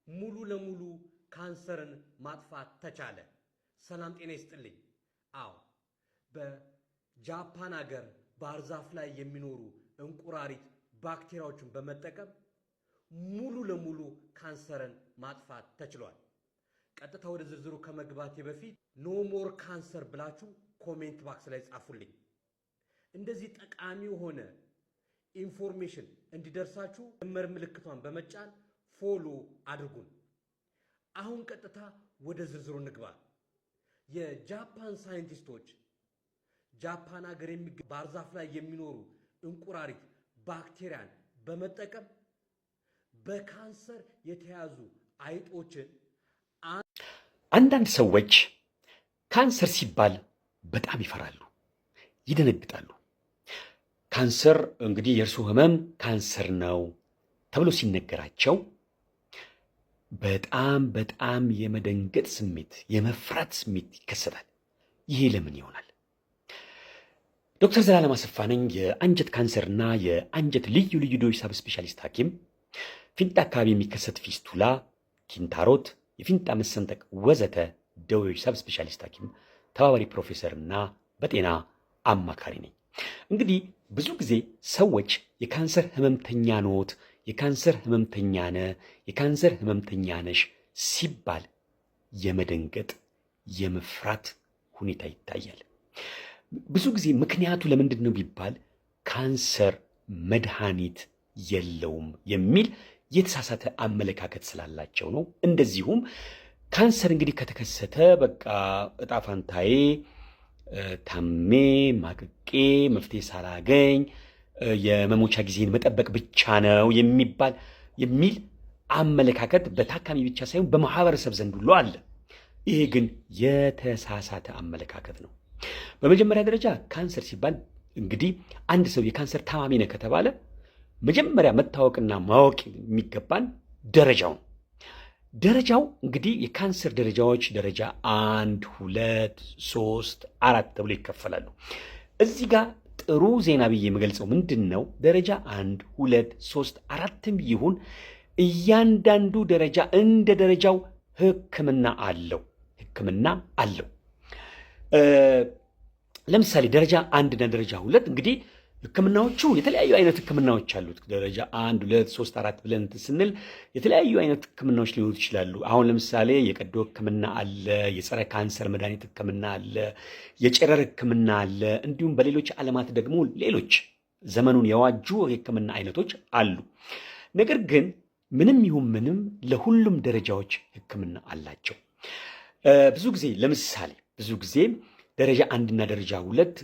ሙሉ ለሙሉ ካንሰርን ማጥፋት ተቻለ። ሰላም ጤና ይስጥልኝ። አዎ በጃፓን ሀገር ባህር ዛፍ ላይ የሚኖሩ እንቁራሪት ባክቴሪያዎችን በመጠቀም ሙሉ ለሙሉ ካንሰርን ማጥፋት ተችሏል። ቀጥታ ወደ ዝርዝሩ ከመግባቴ በፊት ኖ ሞር ካንሰር ብላችሁ ኮሜንት ባክስ ላይ ጻፉልኝ። እንደዚህ ጠቃሚ የሆነ ኢንፎርሜሽን እንዲደርሳችሁ መር ምልክቷን በመጫን ፎሎ አድርጉን። አሁን ቀጥታ ወደ ዝርዝሩ እንግባ። የጃፓን ሳይንቲስቶች ጃፓን ሀገር የሚገኝ ባህር ዛፍ ላይ የሚኖሩ እንቁራሪት ባክቴሪያን በመጠቀም በካንሰር የተያዙ አይጦችን አንዳንድ ሰዎች ካንሰር ሲባል በጣም ይፈራሉ፣ ይደነግጣሉ። ካንሰር እንግዲህ የእርሱ ህመም ካንሰር ነው ተብሎ ሲነገራቸው በጣም የመደንገጥ ስሜት፣ የመፍራት ስሜት ይከሰታል። ይሄ ለምን ይሆናል? ዶክተር ዘላለም አሰፋ ነኝ። የአንጀት ካንሰርና የአንጀት ልዩ ልዩ ደዌዎች ሰብ ስፔሻሊስት ሐኪም። ፊንጣ አካባቢ የሚከሰት ፊስቱላ፣ ኪንታሮት፣ የፊንጣ መሰንጠቅ ወዘተ ደዌዎች ሰብ ስፔሻሊስት ሐኪም፣ ተባባሪ ፕሮፌሰርና በጤና አማካሪ ነኝ። እንግዲህ ብዙ ጊዜ ሰዎች የካንሰር ህመምተኛ ኖት፣ የካንሰር ህመምተኛ ነህ፣ የካንሰር ህመምተኛ ነሽ ሲባል የመደንገጥ የመፍራት ሁኔታ ይታያል። ብዙ ጊዜ ምክንያቱ ለምንድን ነው ቢባል ካንሰር መድኃኒት የለውም የሚል የተሳሳተ አመለካከት ስላላቸው ነው። እንደዚሁም ካንሰር እንግዲህ ከተከሰተ በቃ እጣ ፋንታዬ ታሜ ማቅቄ መፍትሄ ሳላገኝ የመሞቻ ጊዜን መጠበቅ ብቻ ነው የሚል አመለካከት በታካሚ ብቻ ሳይሆን በማህበረሰብ ዘንድ ሁሉ አለ። ይሄ ግን የተሳሳተ አመለካከት ነው። በመጀመሪያ ደረጃ ካንሰር ሲባል እንግዲህ አንድ ሰው የካንሰር ታማሚ ነህ ከተባለ መጀመሪያ መታወቅና ማወቅ የሚገባን ደረጃው እንግዲህ የካንሰር ደረጃዎች ደረጃ 1፣ 2፣ 3፣ 4 ተብሎ ይከፈላሉ። እዚህ ጋር ጥሩ ዜና ብዬ የምገልጸው ምንድን ነው? ደረጃ 1፣ 2፣ 3፣ 4ም ይሁን እያንዳንዱ ደረጃ እንደ ደረጃው ሕክምና አለው። ለምሳሌ ደረጃ 1 እና ደረጃ 2 እንግዲህ ሕክምናዎቹ የተለያዩ አይነት ሕክምናዎች አሉት። ደረጃ 1፣ 2፣ 3፣ 4 ብለን ስንል የተለያዩ አይነት ሕክምናዎች ሊሆኑ ይችላሉ። አሁን ለምሳሌ የቀዶ ሕክምና አለ፣ የጸረ ካንሰር መድኃኒት ሕክምና አለ፣ የጨረር ሕክምና አለ። እንዲሁም በሌሎች ዓለማት ደግሞ ሌሎች ዘመኑን የዋጁ የሕክምና አይነቶች አሉ። ነገር ግን ምንም ይሁን ምንም ለሁሉም ደረጃዎች ሕክምና አላቸው። ብዙ ጊዜ ደረጃ 1 እና ደረጃ 2